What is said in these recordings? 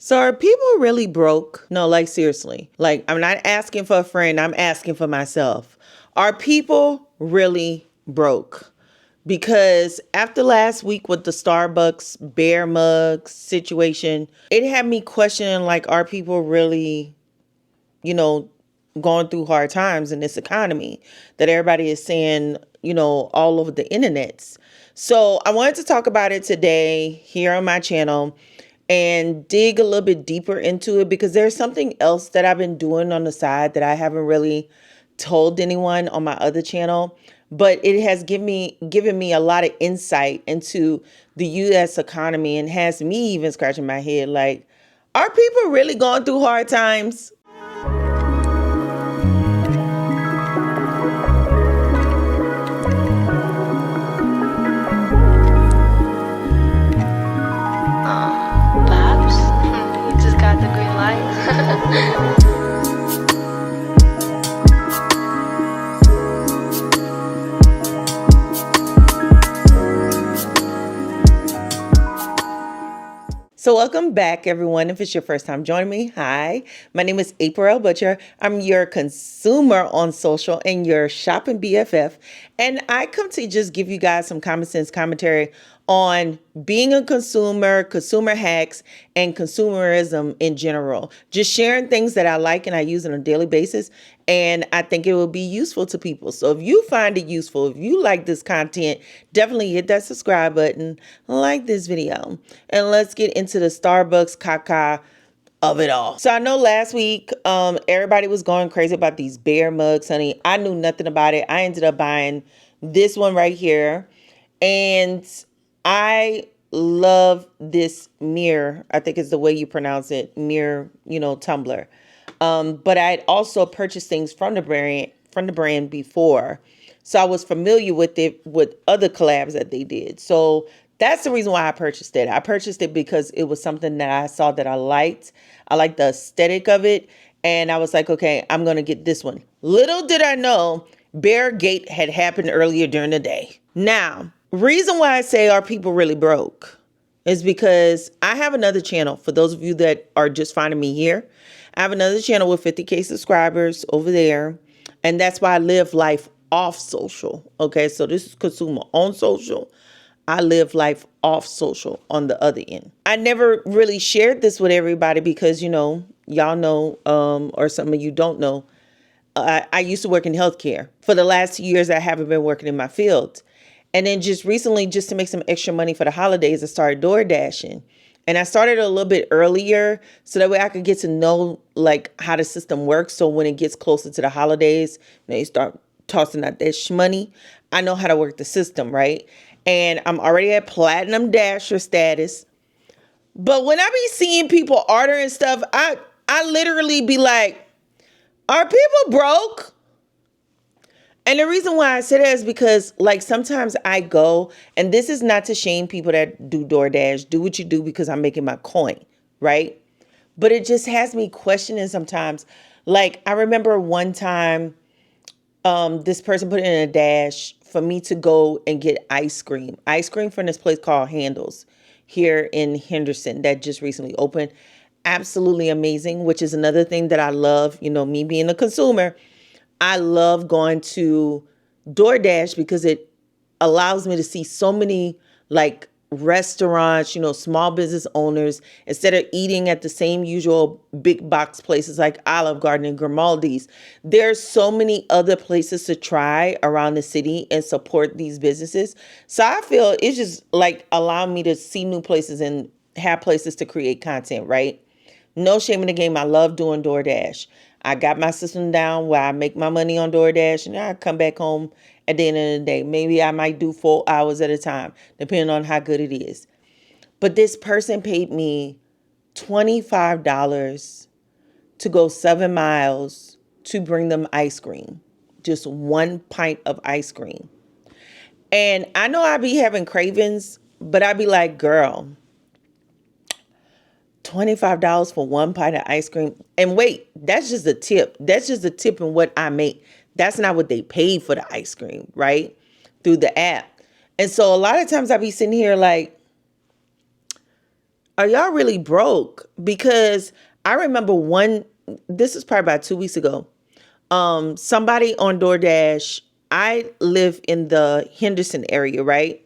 So are people really broke? No, like seriously. Like I'm not asking for a friend, I'm asking for myself. Are people really broke? Because after last week with the Starbucks bear mug situation, it had me questioning like are people really, you know, going through hard times in this economy that everybody is saying, all over the internets. So I wanted to talk about it today here on my channel and dig a little bit deeper into it because there's something else that I've been doing on the side that I haven't really told anyone on my other channel, but it has given me a lot of insight into the US economy and has me even scratching my head like, are people really going through hard times? Perhaps you just got the green light. So welcome back, everyone. If it's your first time joining me, hi. My name is April Butcher. I'm your consumer on social and your shopping BFF. And I come to just give you guys some common sense commentary on being a consumer hacks, and consumerism in general. Just sharing things that I like and I use on a daily basis. And I think it will be useful to people. So if you find it useful, if you like this content, definitely hit that subscribe button, like this video, and let's get into the Starbucks caca of it all. So I know last week, everybody was going crazy about these bear mugs, honey. I knew nothing about it. I ended up buying this one right here. And I love this mirror. I think is the way you pronounce it, mirror, tumbler. But I had also purchased things from the brand before. So I was familiar with it with other collabs that they did. So that's the reason why I purchased it. I purchased it because it was something that I saw that I liked. I liked the aesthetic of it. And I was like, okay, I'm going to get this one. Little did I know, Beargate had happened earlier during the day. Now, reason why I say are people really broke is because I have another channel. For those of you that are just finding me here, I have another channel with 50K subscribers over there. And that's why I live life off social. Okay, so this is consumer on social. I live life off social on the other end. I never really shared this with everybody because, y'all know, or some of you don't know, I used to work in healthcare. For the last 2 years, I haven't been working in my field. And then just recently, just to make some extra money for the holidays, I started DoorDashing. And I started a little bit earlier so that way I could get to know like how the system works. So when it gets closer to the holidays, you start tossing out that money. I know how to work the system, right? And I'm already at platinum dasher status. But when I be seeing people ordering stuff, I literally be like, are people broke? And the reason why I say that is because like sometimes I go, and this is not to shame people that do DoorDash, do what you do because I'm making my coin, right? But it just has me questioning sometimes. Like I remember one time, this person put in a dash for me to go and get ice cream from this place called Handles here in Henderson that just recently opened. Absolutely amazing, which is another thing that I love, me being a consumer. I love going to DoorDash because it allows me to see so many like restaurants, small business owners, instead of eating at the same usual big box places like Olive Garden and Grimaldi's. There's so many other places to try around the city and support these businesses. So I feel it's just like allowing me to see new places and have places to create content, right? No shame in the game. I love doing DoorDash. I got my system down where I make my money on DoorDash and I come back home at the end of the day. Maybe I might do 4 hours at a time, depending on how good it is. But this person paid me $25 to go 7 miles to bring them ice cream. Just 1 pint of ice cream. And I know I be having cravings, but I be like, girl, $25 for 1 pint of ice cream. And wait, that's just a tip. That's just a tip in what I make. That's not what they paid for the ice cream, right? Through the app. And so a lot of times I be sitting here like, are y'all really broke? Because I remember this is probably about 2 weeks ago. Somebody on DoorDash, I live in the Henderson area, right?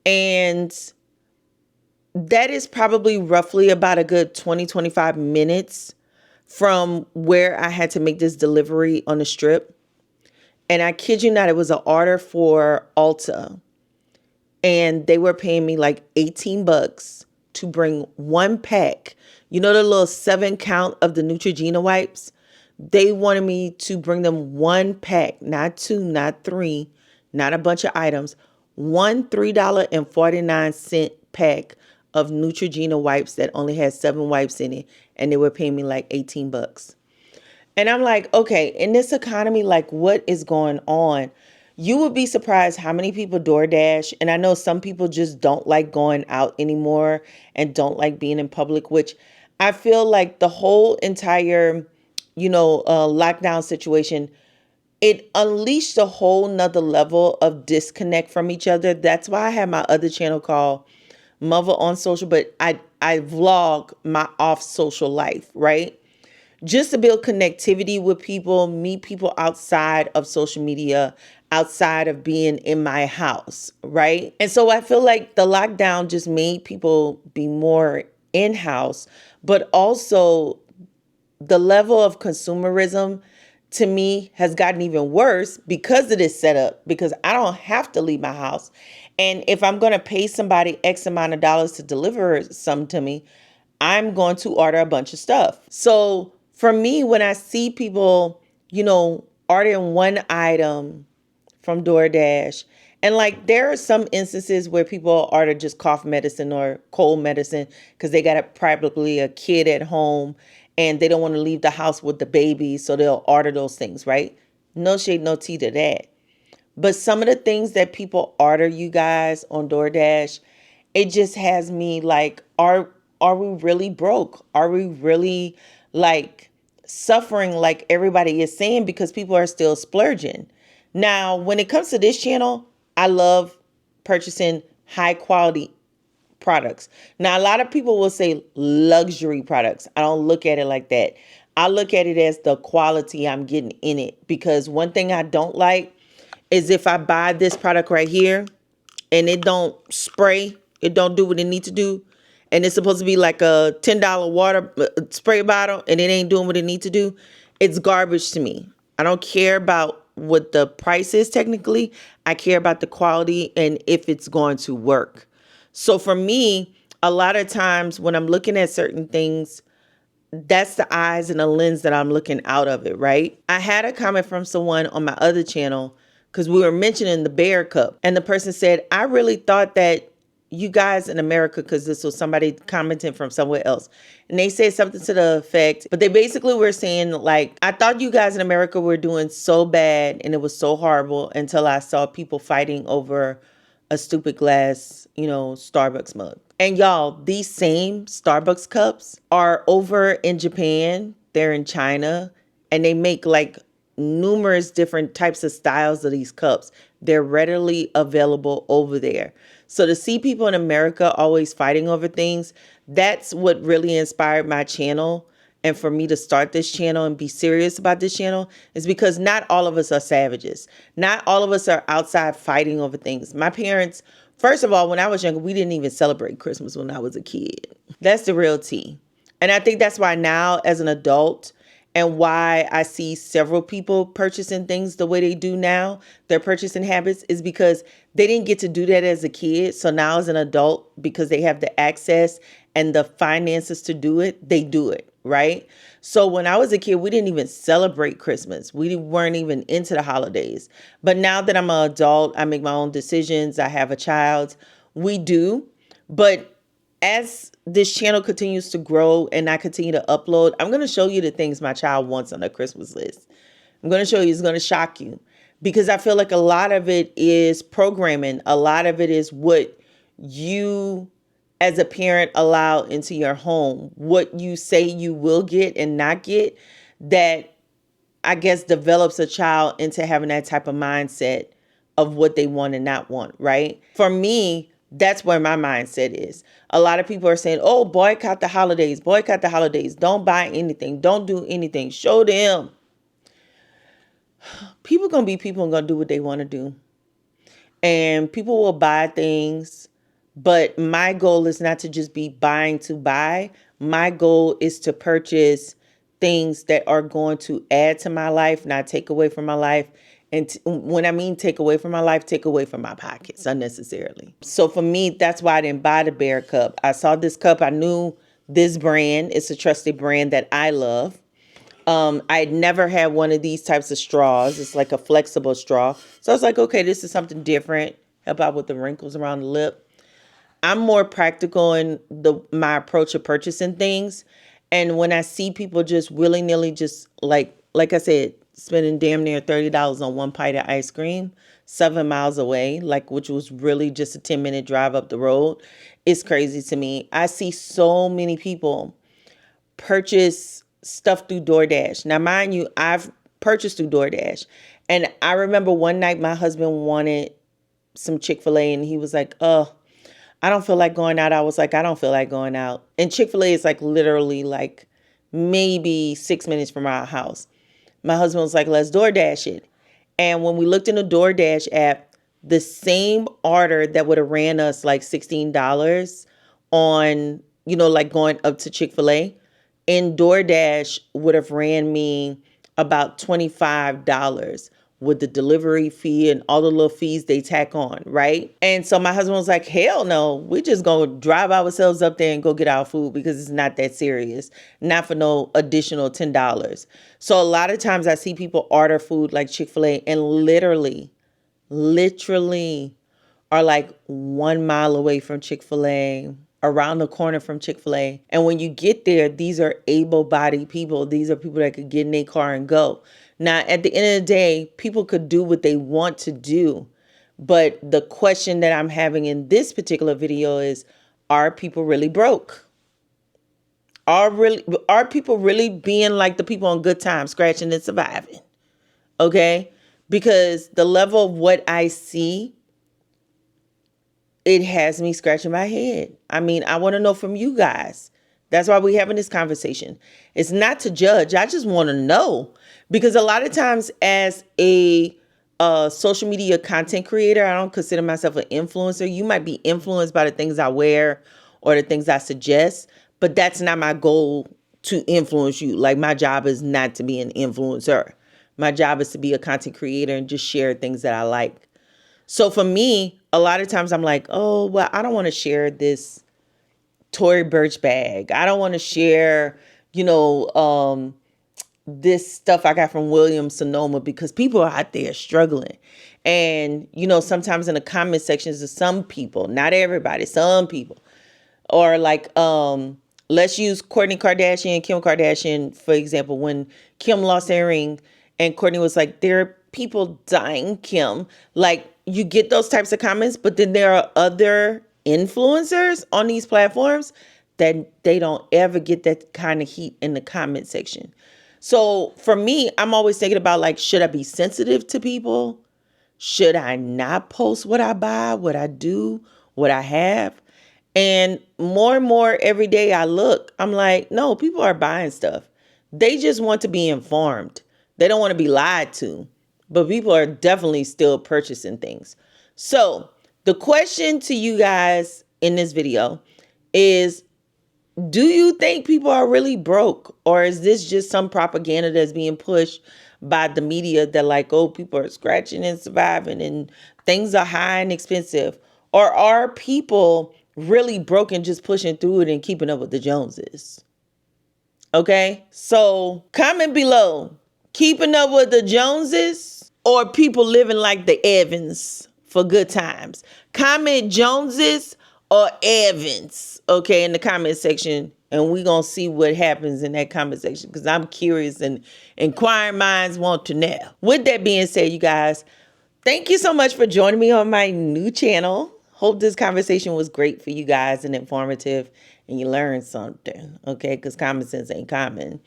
And that is probably roughly about a good 20-25 minutes from where I had to make this delivery on the strip. And I kid you not, it was an order for Ulta. And they were paying me like 18 bucks to bring one pack. You know the little 7 count of the Neutrogena wipes? They wanted me to bring them one pack, not two, not three, not a bunch of items. One $3.49 pack of Neutrogena wipes that only had 7 wipes in it. And they were paying me like 18 bucks. And I'm like, okay, in this economy, like what is going on? You would be surprised how many people DoorDash. And I know some people just don't like going out anymore and don't like being in public, which I feel like the whole entire, lockdown situation, it unleashed a whole nother level of disconnect from each other. That's why I have my other channel called Mother on Social, but I vlog my off social life, right? Just to build connectivity with people, meet people outside of social media, outside of being in my house, right? And so I feel like the lockdown just made people be more in-house, but also the level of consumerism to me has gotten even worse because of this setup, because I don't have to leave my house. And if I'm going to pay somebody X amount of dollars to deliver something to me, I'm going to order a bunch of stuff. So for me, when I see people, ordering one item from DoorDash, and like there are some instances where people order just cough medicine or cold medicine because they got probably a kid at home and they don't want to leave the house with the baby, so they'll order those things, right? No shade, no tea to that. But some of the things that people order, you guys, on DoorDash, it just has me like, are we really broke? Are we really like suffering like everybody is saying, because people are still splurging? Now, when it comes to this channel, I love purchasing high quality products. Now, a lot of people will say luxury products. I don't look at it like that. I look at it as the quality I'm getting in it, because one thing I don't like is if I buy this product right here and it don't spray, it don't do what it needs to do, and it's supposed to be like a $10 water spray bottle and it ain't doing what it needs to do, it's garbage to me. I don't care about what the price is technically. I care about the quality and if it's going to work. So for me, a lot of times when I'm looking at certain things, that's the eyes and the lens that I'm looking out of it, right? I had a comment from someone on my other channel because we were mentioning the bear cup. And the person said, I really thought that you guys in America, because this was somebody commenting from somewhere else, and they said something to the effect, but they basically were saying like, I thought you guys in America were doing so bad and it was so horrible until I saw people fighting over a stupid glass, Starbucks mug. And y'all, these same Starbucks cups are over in Japan, they're in China, and they make like numerous different types of styles of these cups. They're readily available over there. So to see people in America always fighting over things, that's what really inspired my channel. And for me to start this channel and be serious about this channel is because not all of us are savages. Not all of us are outside fighting over things. My parents, first of all, when I was younger, we didn't even celebrate Christmas when I was a kid. That's the real tea. And I think that's why now as an adult, and why I see several people purchasing things the way they do now, their purchasing habits, is because they didn't get to do that as a kid. So now as an adult, because they have the access and the finances to do it, they do it, right? So when I was a kid, we didn't even celebrate Christmas. We weren't even into the holidays. But now that I'm an adult, I make my own decisions. I have a child. We do. But as this channel continues to grow and I continue to upload, I'm going to show you the things my child wants on their Christmas list. I'm going to show you, it's going to shock you, because I feel like a lot of it is programming. A lot of it is what you as a parent allow into your home, what you say you will get and not get, that I guess develops a child into having that type of mindset of what they want and not want, right? For me, That's where my mindset is. A lot of people are saying, oh, boycott the holidays, boycott the holidays. Don't buy anything. Don't do anything. Show them. People going to be people and going to do what they want to do. And people will buy things. But my goal is not to just be buying to buy. My goal is to purchase things that are going to add to my life, not take away from my life. And when I mean take away from my life, take away from my pockets unnecessarily. So for me, that's why I didn't buy the Bear cup. I saw this cup. I knew this brand. It's a trusted brand that I love. I had never had one of these types of straws. It's like a flexible straw. So I was like, okay, this is something different. Help out with the wrinkles around the lip. I'm more practical in my approach of purchasing things. And when I see people just willy-nilly, just like I said, spending damn near $30 on one pint of ice cream 7 miles away, which was really just a 10-minute drive up the road, it's crazy to me. I see so many people purchase stuff through DoorDash. Now, mind you, I've purchased through DoorDash. And I remember one night my husband wanted some Chick-fil-A and he was like, oh, I don't feel like going out. I was like, I don't feel like going out. And Chick-fil-A is literally maybe 6 minutes from our house. My husband was like, let's DoorDash it. And when we looked in the DoorDash app, the same order that would have ran us $16 on, going up to Chick-fil-A, in DoorDash would have ran me about $25 with the delivery fee and all the little fees they tack on, right? And so my husband was like, hell no, we just gonna drive ourselves up there and go get our food because it's not that serious. Not for no additional $10. So a lot of times I see people order food like Chick-fil-A and literally are 1 mile away from Chick-fil-A, around the corner from Chick-fil-A. And when you get there, these are able-bodied people. These are people that could get in their car and go. Now, at the end of the day, people could do what they want to do. But the question that I'm having in this particular video is, are people really broke? Are people really being like the people on Good Times, scratching and surviving? Okay? Because the level of what I see, it has me scratching my head. I mean, I want to know from you guys. That's why we're having this conversation. It's not to judge. I just want to know. Because a lot of times as a social media content creator, I don't consider myself an influencer. You might be influenced by the things I wear or the things I suggest, but that's not my goal to influence you. My job is not to be an influencer. My job is to be a content creator and just share things that I like. So for me, a lot of times I'm like, oh, well, I don't want to share this Tory Burch bag. I don't want to share, this stuff I got from Williams Sonoma because people are out there struggling. And, sometimes in the comment sections of some people, not everybody, some people, or let's use Kourtney Kardashian, Kim Kardashian, for example, when Kim lost her ring and Kourtney was like, there are people dying, Kim. You get those types of comments, but then there are other influencers on these platforms that they don't ever get that kind of heat in the comment section. So for me, I'm always thinking about should I be sensitive to people? Should I not post what I buy, what I do, what I have? And more every day I look, I'm like, no, people are buying stuff. They just want to be informed. They don't want to be lied to, but people are definitely still purchasing things. So the question to you guys in this video is, do you think people are really broke? Or is this just some propaganda that's being pushed by the media that oh, people are scratching and surviving and things are high and expensive? Or are people really broke and just pushing through it and keeping up with the Joneses? Okay, so comment below. Keeping up with the Joneses or people living like the Evans for good times? Comment Joneses or Evans, okay, in the comment section. And we're going to see what happens in that comment section because I'm curious and inquiring minds want to know. With that being said, you guys, thank you so much for joining me on my new channel. Hope this conversation was great for you guys and informative and you learned something, okay, because common sense ain't common.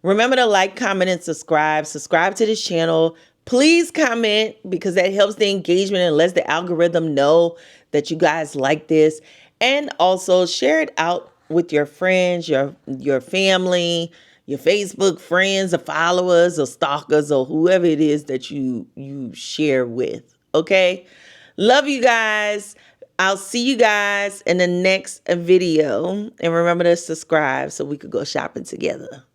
Remember to like, comment, and subscribe. Subscribe to this channel. Please comment because that helps the engagement and lets the algorithm know that you guys like this. And also share it out with your friends, your family, your Facebook friends or followers or stalkers or whoever it is that you share with. Okay? Love you guys. I'll see you guys in the next video. And remember to subscribe so we could go shopping together.